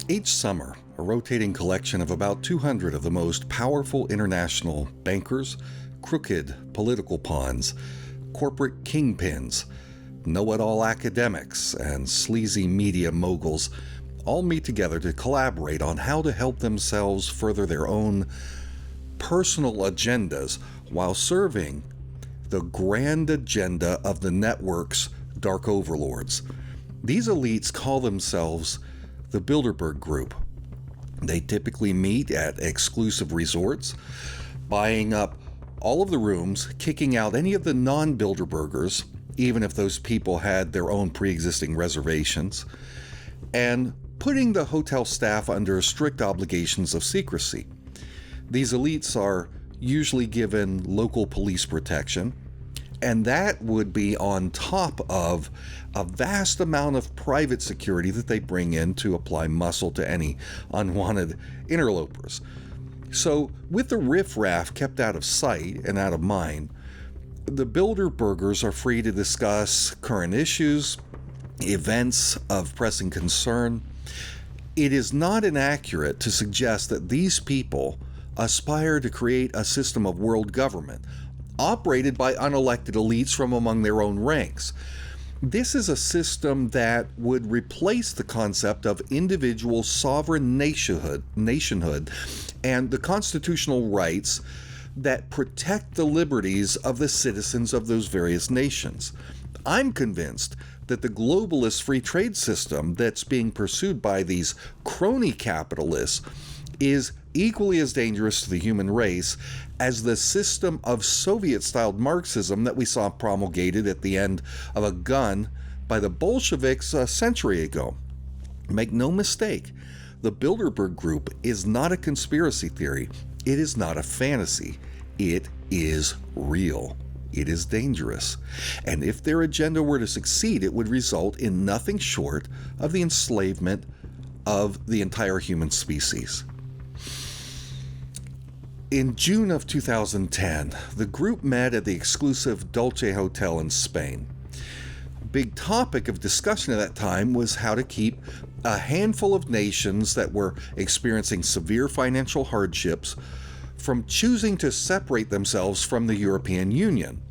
Each summer, a rotating collection of about 200 of the most powerful international bankers, crooked political pawns, corporate kingpins, know-it-all academics, and sleazy media moguls all meet together to collaborate on how to help themselves further their own personal agendas while serving the grand agenda of the network's dark overlords. These elites call themselves the Bilderberg Group. They typically meet at exclusive resorts, buying up all of the rooms, kicking out any of the non-Bilderbergers, even if those people had their own pre-existing reservations, and putting the hotel staff under strict obligations of secrecy. These elites are usually given local police protection, and that would be on top of a vast amount of private security that they bring in to apply muscle to any unwanted interlopers. So, with the riffraff kept out of sight and out of mind, the Bilderbergers are free to discuss current issues, events of pressing concern. It is not inaccurate to suggest that these people aspire to create a system of world government operated by unelected elites from among their own ranks. This is a system that would replace the concept of individual sovereign nationhood and the constitutional rights that protect the liberties of the citizens of those various nations. I'm convinced that the globalist free trade system that's being pursued by these crony capitalists is equally as dangerous to the human race as the system of Soviet-styled Marxism that we saw promulgated at the end of a gun by the Bolsheviks a century ago. Make no mistake, the Bilderberg Group is not a conspiracy theory. It is not a fantasy. It is real. It is dangerous. And if their agenda were to succeed, it would result in nothing short of the enslavement of the entire human species. In June of 2010, the group met at the exclusive Dolce Hotel in Spain. A big topic of discussion at that time was how to keep a handful of nations that were experiencing severe financial hardships from choosing to separate themselves from the European Union,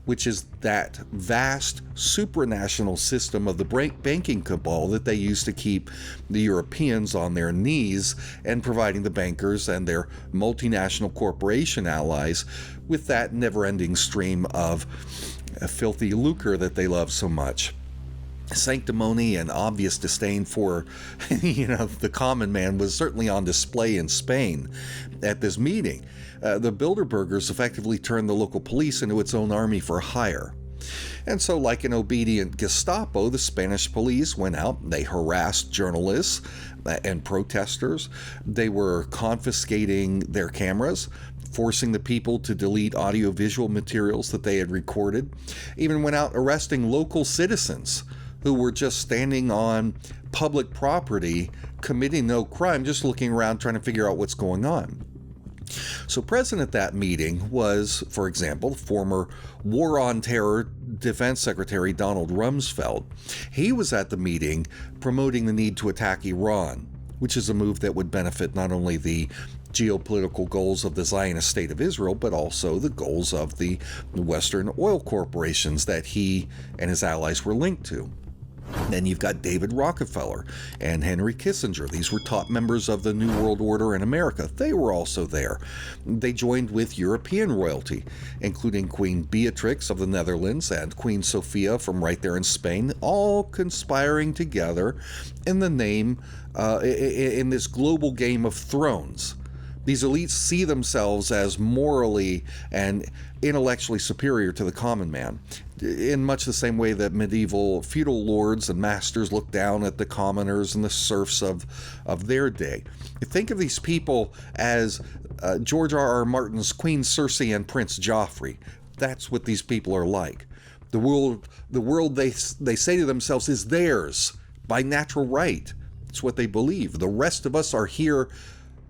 which is that vast supranational system of the banking cabal that they use to keep the Europeans on their knees and providing the bankers and their multinational corporation allies with that never-ending stream of filthy lucre that they love so much. Sanctimony and obvious disdain for, the common man was certainly on display in Spain at this meeting. The Bilderbergers effectively turned the local police into its own army for hire. And so, like an obedient Gestapo, the Spanish police went out, they harassed journalists and protesters. They were confiscating their cameras, forcing the people to delete audiovisual materials that they had recorded, even went out arresting local citizens who were just standing on public property, committing no crime, just looking around trying to figure out what's going on. So present at that meeting was, for example, former War on Terror Defense Secretary Donald Rumsfeld. He was at the meeting promoting the need to attack Iran, which is a move that would benefit not only the geopolitical goals of the Zionist state of Israel, but also the goals of the Western oil corporations that he and his allies were linked to. Then you've got David Rockefeller and Henry Kissinger. These were top members of the New World Order in America. They were also there. They joined with European royalty, including Queen Beatrix of the Netherlands and Queen Sofia from right there in Spain, all conspiring together in the name, in this global game of thrones. These elites see themselves as morally and intellectually superior to the common man, in much the same way that medieval feudal lords and masters looked down at the commoners and the serfs of their day. Think of these people as George R.R. Martin's Queen Circe and Prince Joffrey. That's what these people are like. The world they say to themselves is theirs by natural right. It's what they believe. The rest of us are here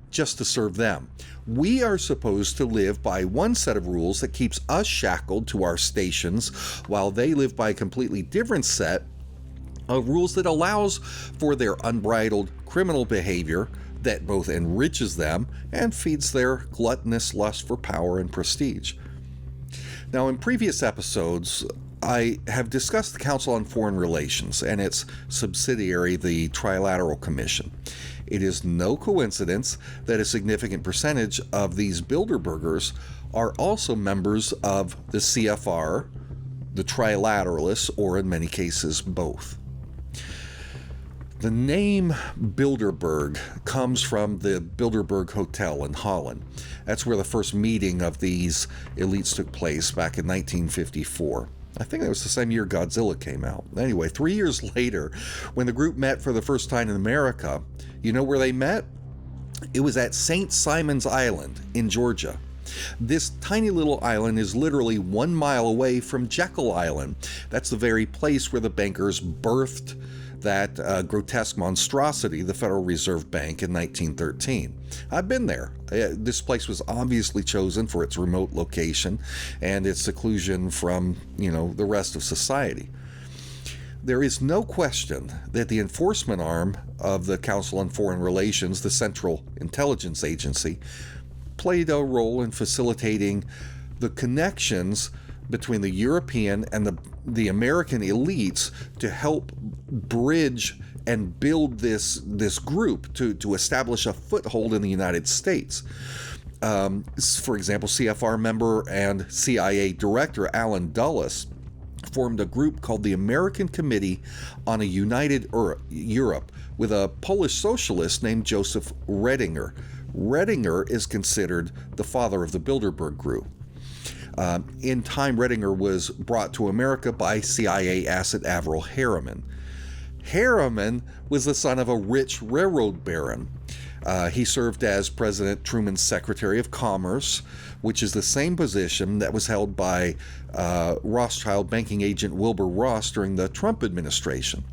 just to serve them. We are supposed to live by one set of rules that keeps us shackled to our stations, while they live by a completely different set rules that allows for their unbridled criminal behavior that both enriches them and feeds their gluttonous lust for power and prestige. Now, in previous episodes, I have discussed the Council on Foreign Relations and its subsidiary, the Trilateral Commission. It is no coincidence that a significant percentage of these Bilderbergers are also members of the CFR, the Trilateralists, or in many cases, both. The name Bilderberg comes from the Bilderberg Hotel in Holland. That's where the first meeting of these elites took place back in 1954. I think that was the same year Godzilla came out. Anyway, 3 years later, when the group met for the first time in America, you know where they met? It was at St. Simon's Island in Georgia. This tiny little island is literally 1 mile away from Jekyll Island. That's the very place where the bankers birthed that grotesque monstrosity, the Federal Reserve Bank, in 1913. I've been there. This place was obviously chosen for its remote location and its seclusion from, the rest of society. There is no question that the enforcement arm of the Council on Foreign Relations, the Central Intelligence Agency, played a role in facilitating the connections between the European and the American elites to help bridge and build this group to establish a foothold in the United States. For example, CFR member and CIA director Alan Dulles formed a group called the American Committee on a United Europe with a Polish socialist named Joseph Retinger. Retinger is considered the father of the Bilderberg Group. In time, Retinger was brought to America by CIA asset Averell Harriman. Harriman was the son of a rich railroad baron. He served as President Truman's Secretary of Commerce, which is the same position that was held by Rothschild banking agent Wilbur Ross during the Trump administration.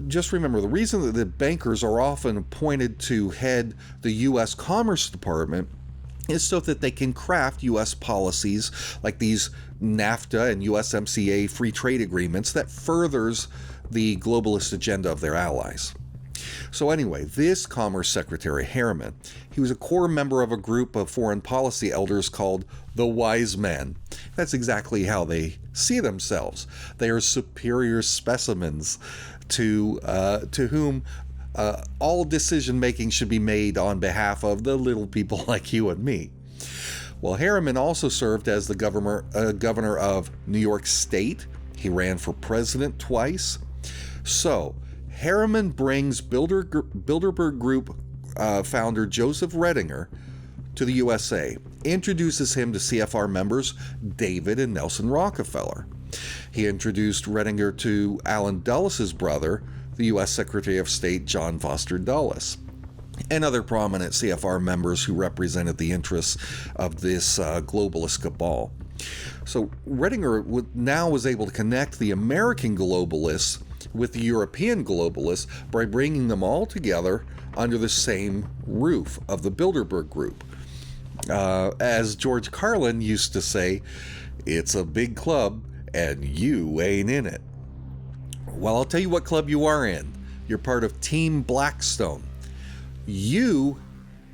Just remember, the reason that the bankers are often appointed to head the U.S. Commerce Department is so that they can craft U.S. policies like these NAFTA and USMCA free trade agreements that furthers the globalist agenda of their allies. So anyway, this Commerce Secretary Harriman, he was a core member of a group of foreign policy elders called the Wise Men. That's exactly how they see themselves. They are superior specimens to whom all decision-making should be made on behalf of the little people like you and me. Well, Harriman also served as the governor of New York State. He ran for president twice. So, Harriman brings Bilderberg Group founder Joseph Retinger to the USA, introduces him to CFR members David and Nelson Rockefeller. He introduced Retinger to Alan Dulles' brother, the U.S. Secretary of State John Foster Dulles, and other prominent CFR members who represented the interests of this globalist cabal. So Retinger now was able to connect the American globalists with the European globalists by bringing them all together under the same roof of the Bilderberg Group. As George Carlin used to say, it's a big club and you ain't in it. Well, I'll tell you what club you are in. You're part of Team Blackstone. You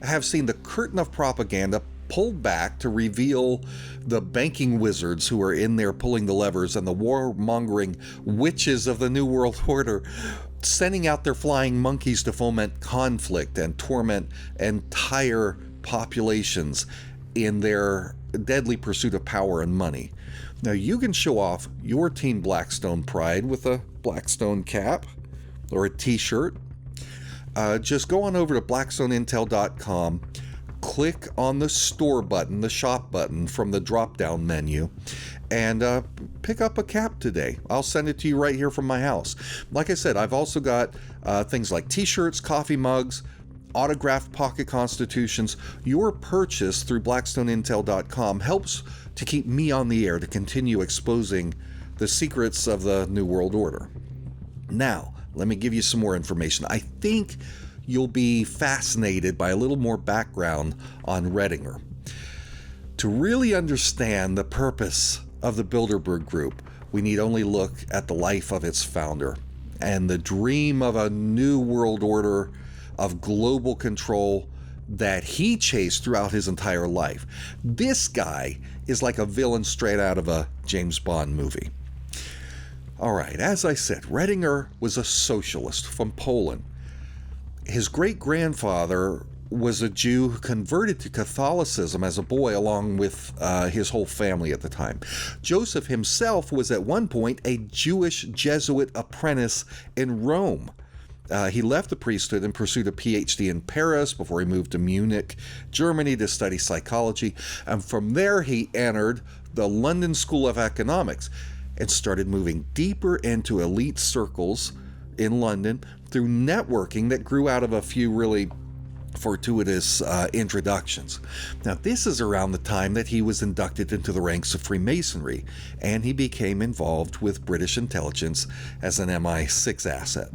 have seen the curtain of propaganda pulled back to reveal the banking wizards who are in there pulling the levers and the warmongering witches of the New World Order sending out their flying monkeys to foment conflict and torment entire populations in their deadly pursuit of power and money. Now, you can show off your Team Blackstone pride with a Blackstone cap or a t-shirt. Just go on over to blackstoneintel.com, click on the store button, the shop button from the drop-down menu, and pick up a cap today. I'll send it to you right here from my house. Like I said, I've also got things like t-shirts, coffee mugs, autographed pocket constitutions. Your purchase through blackstoneintel.com helps to keep me on the air to continue exposing the secrets of the New World Order. Now, let me give you some more information. I think you'll be fascinated by a little more background on Retinger. To really understand the purpose of the Bilderberg Group, we need only look at the life of its founder. and the dream of a new world order of global control that he chased throughout his entire life. This guy is like a villain straight out of a James Bond movie. All right, as I said, Retinger was a socialist from Poland. His great-grandfather was a Jew who converted to Catholicism as a boy along with his whole family at the time. Joseph himself was at one point a Jewish Jesuit apprentice in Rome. He left the priesthood and pursued a PhD in Paris before he moved to Munich, Germany to study psychology. And from there he entered the London School of Economics and started moving deeper into elite circles in London through networking that grew out of a few really fortuitous introductions. Now, this is around the time that he was inducted into the ranks of Freemasonry, and he became involved with British intelligence as an MI6 asset.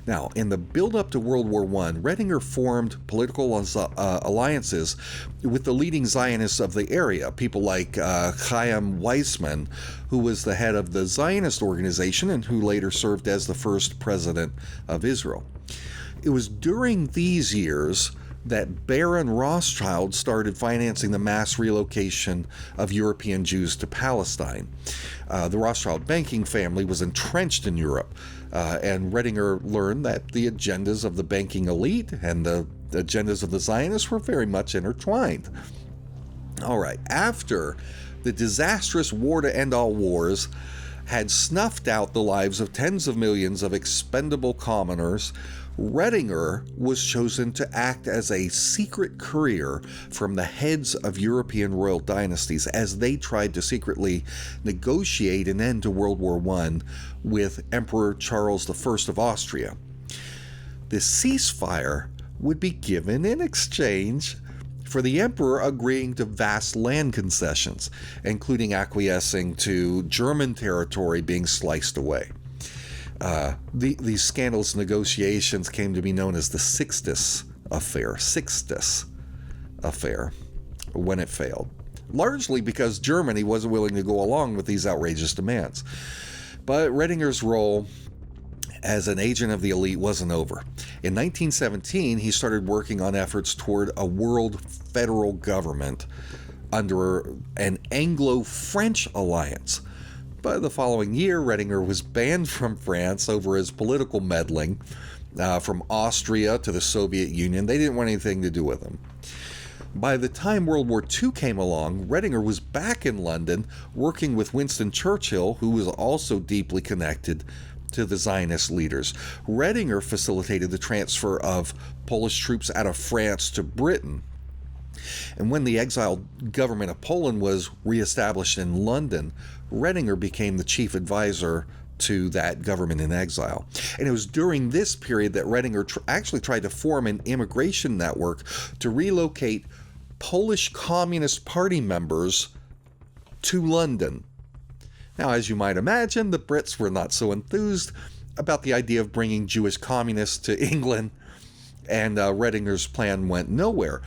Now, in the build-up to World War I, Retinger formed political alliances with the leading Zionists of the area, people like Chaim Weizmann, who was the head of the Zionist organization and who later served as the first president of Israel. It was during these years that Baron Rothschild started financing the mass relocation of European Jews to Palestine. The Rothschild banking family was entrenched in Europe, and Retinger learned that the agendas of the banking elite and the agendas of the Zionists were very much intertwined. All right, after the disastrous war to end all wars had snuffed out the lives of tens of millions of expendable commoners, Retinger was chosen to act as a secret courier from the heads of European royal dynasties as they tried to secretly negotiate an end to World War I with Emperor Charles I of Austria. This ceasefire would be given in exchange for the emperor agreeing to vast land concessions, including acquiescing to German territory being sliced away. These scandalous negotiations came to be known as the Sixtus Affair, when it failed, largely because Germany wasn't willing to go along with these outrageous demands. But Retinger's role as an agent of the elite wasn't over. In 1917, he started working on efforts toward a world federal government under an Anglo-French alliance. But the following year, Retinger was banned from France over his political meddling, from Austria to the Soviet Union. They didn't want anything to do with him. By the time World War II came along, Retinger was back in London working with Winston Churchill, who was also deeply connected to the Zionist leaders. Retinger facilitated the transfer of Polish troops out of France to Britain. And when the exiled government of Poland was reestablished in London, Retinger became the chief advisor to that government in exile. And it was during this period that Retinger actually tried to form an immigration network to relocate Polish Communist Party members to London. Now, as you might imagine, the Brits were not so enthused about the idea of bringing Jewish communists to England, and Retinger's plan went nowhere.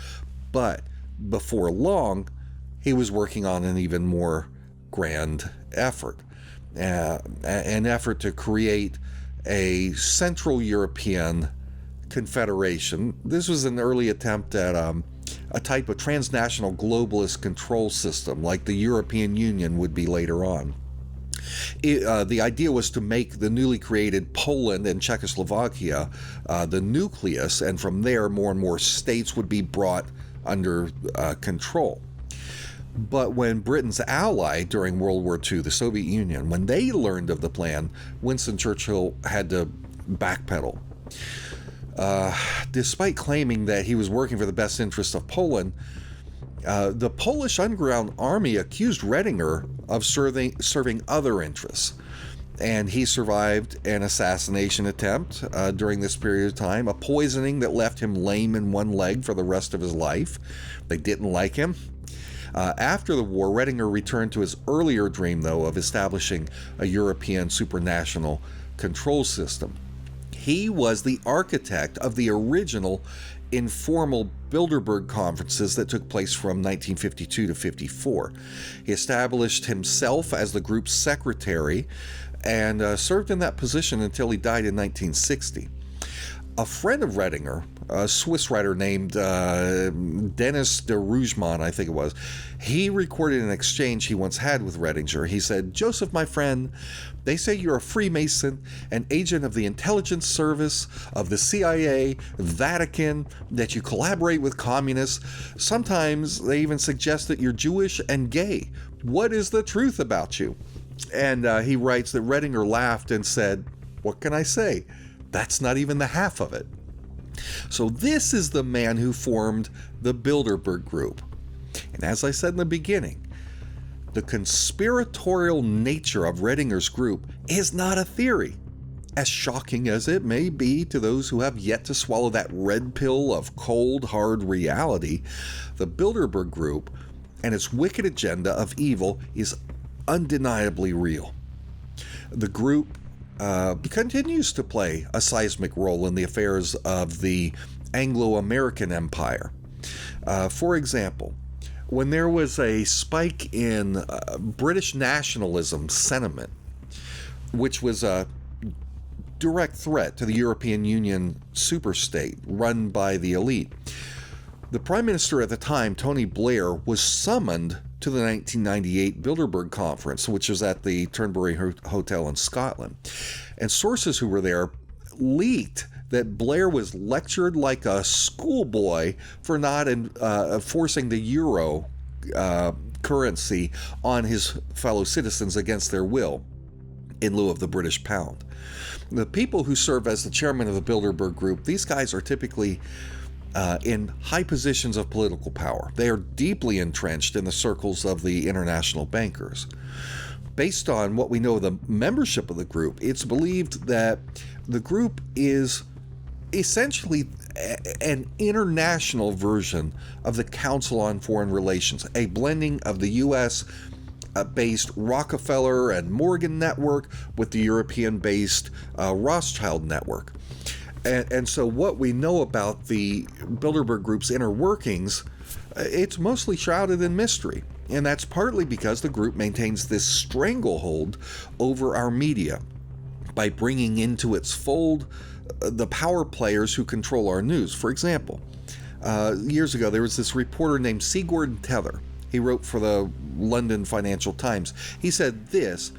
But before long, he was working on an even more grand effort, an effort to create a Central European confederation. This was an early attempt at a type of transnational globalist control system like the European Union would be later on. The idea was to make the newly created Poland and Czechoslovakia the nucleus, and from there more and more states would be brought under control. But when Britain's ally during World War II, the Soviet Union, when they learned of the plan, Winston Churchill had to backpedal. Despite claiming that he was working for the best interests of Poland, the Polish Underground Army accused Retinger of serving other interests. And he survived an assassination attempt during this period of time, a poisoning that left him lame in one leg for the rest of his life. They didn't like him. After the war, Retinger returned to his earlier dream, though, of establishing a European supranational control system. He was the architect of the original informal Bilderberg conferences that took place from 1952 to 54. He established himself as the group's secretary and served in that position until he died in 1960. A friend of Retinger, a Swiss writer named Dennis de Rougemont, I think it was, he recorded an exchange he once had with Retinger. He said, "Joseph, my friend, they say you're a Freemason, an agent of the intelligence service, of the CIA, Vatican, that you collaborate with communists. Sometimes they even suggest that you're Jewish and gay. What is the truth about you?" And he writes that Retinger laughed and said, "What can I say? That's not even the half of it." So this is the man who formed the Bilderberg Group. And as I said in the beginning, the conspiratorial nature of Retinger's group is not a theory. As shocking as it may be to those who have yet to swallow that red pill of cold, hard reality, the Bilderberg Group and its wicked agenda of evil is undeniably real. The group continues to play a seismic role in the affairs of the Anglo-American Empire. For example, when there was a spike in British nationalism sentiment, which was a direct threat to the European Union superstate run by the elite, the Prime Minister at the time, Tony Blair, was summoned to the 1998 Bilderberg Conference, which was at the Turnberry Hotel in Scotland. And sources who were there leaked that Blair was lectured like a schoolboy for not enforcing the euro currency on his fellow citizens against their will in lieu of the British pound. The people who serve as the chairman of the Bilderberg Group, these guys are typically in high positions of political power. They are deeply entrenched in the circles of the international bankers. Based on what we know of the membership of the group, it's believed that the group is essentially an international version of the Council on Foreign Relations, a blending of the U.S. based Rockefeller and Morgan network with the European-based Rothschild network. And so what we know about the Bilderberg Group's inner workings, it's mostly shrouded in mystery. And that's partly because the group maintains this stranglehold over our media by bringing into its fold the power players who control our news. For example, years ago, there was this reporter named Sigurd Tether. He wrote for the London Financial Times. He said this: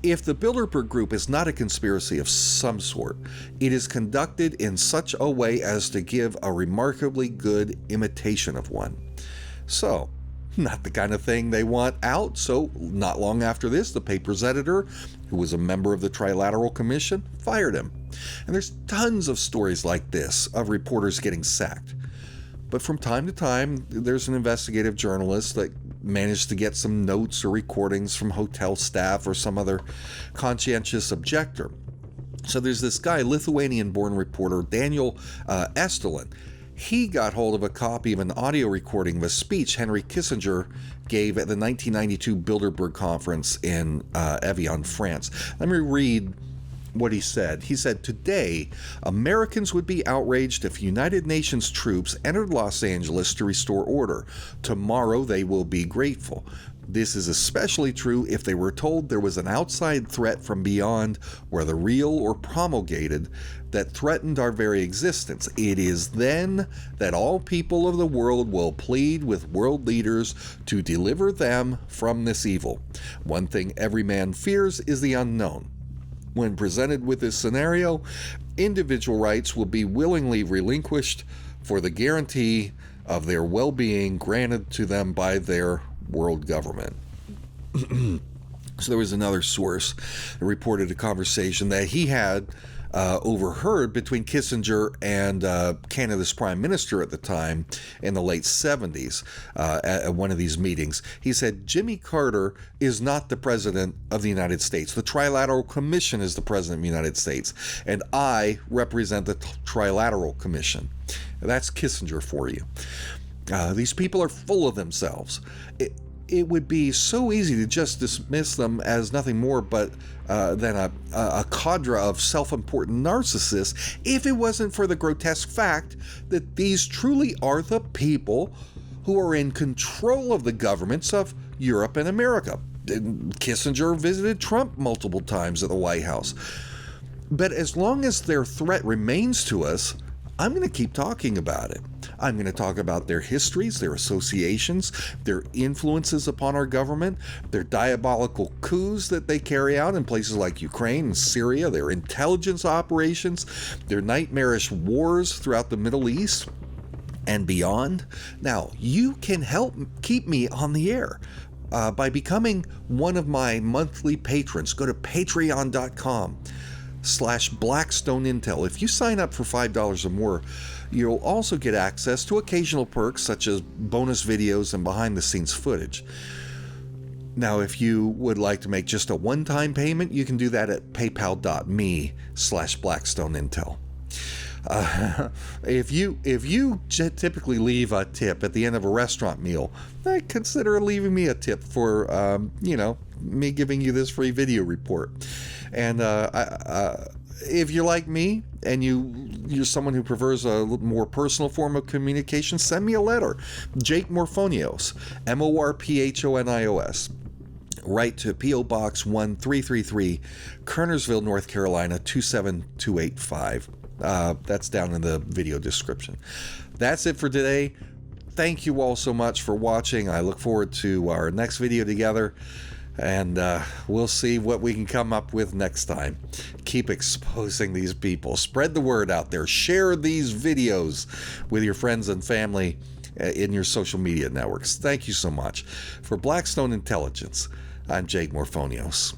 "If the Bilderberg Group is not a conspiracy of some sort, it is conducted in such a way as to give a remarkably good imitation of one." So, not the kind of thing they want out. So, not long after this, the paper's editor, who was a member of the Trilateral Commission, fired him. And there's tons of stories like this of reporters getting sacked. But from time to time, there's an investigative journalist that managed to get some notes or recordings from hotel staff or some other conscientious objector. So there's this guy, Lithuanian-born reporter Daniel Estelin. He got hold of a copy of an audio recording of a speech Henry Kissinger gave at the 1992 Bilderberg Conference in Evian, France. Let me read what he said. He said, "Today, Americans would be outraged if United Nations troops entered Los Angeles to restore order. Tomorrow, they will be grateful. This is especially true if they were told there was an outside threat from beyond, whether real or promulgated, that threatened our very existence. It is then that all people of the world will plead with world leaders to deliver them from this evil. One thing every man fears is the unknown. When presented with this scenario, individual rights will be willingly relinquished for the guarantee of their well-being granted to them by their world government." So there was another source that reported a conversation that he had overheard between Kissinger and Canada's Prime Minister at the time in the late 70s at one of these meetings. He said, "Jimmy Carter is not the President of the United States. The Trilateral Commission is the President of the United States, and I represent the Trilateral Commission." That's Kissinger for you. These people are full of themselves. It would be so easy to just dismiss them as nothing more but than a cadre of self-important narcissists if it wasn't for the grotesque fact that these truly are the people who are in control of the governments of Europe and America. Kissinger visited Trump multiple times at the White House. But as long as their threat remains to us, I'm going to keep talking about it. I'm going to talk about their histories, their associations, their influences upon our government, their diabolical coups that they carry out in places like Ukraine and Syria, their intelligence operations, their nightmarish wars throughout the Middle East and beyond. Now, you can help keep me on the air by becoming one of my monthly patrons. Go to patreon.com/Blackstone Intel. If you sign up for $5 or more, you'll also get access to occasional perks such as bonus videos and behind-the-scenes footage. Now, if you would like to make just a one-time payment, you can do that at paypal.me/Blackstone Intel. If you typically leave a tip at the end of a restaurant meal, consider leaving me a tip for, me giving you this free video report. And if you're like me and you're someone who prefers a more personal form of communication, send me a letter. Jake Morphonios, Morphonios. Write to P.O. Box 1333, Kernersville, North Carolina 27285. That's down in the video description. That's it for today. Thank you all so much for watching. I look forward to our next video together, and we'll see what we can come up with next time. Keep exposing these people. Spread the word out there. Share these videos with your friends and family in your social media networks. Thank you so much. For Blackstone Intelligence, I'm Jake Morphonios.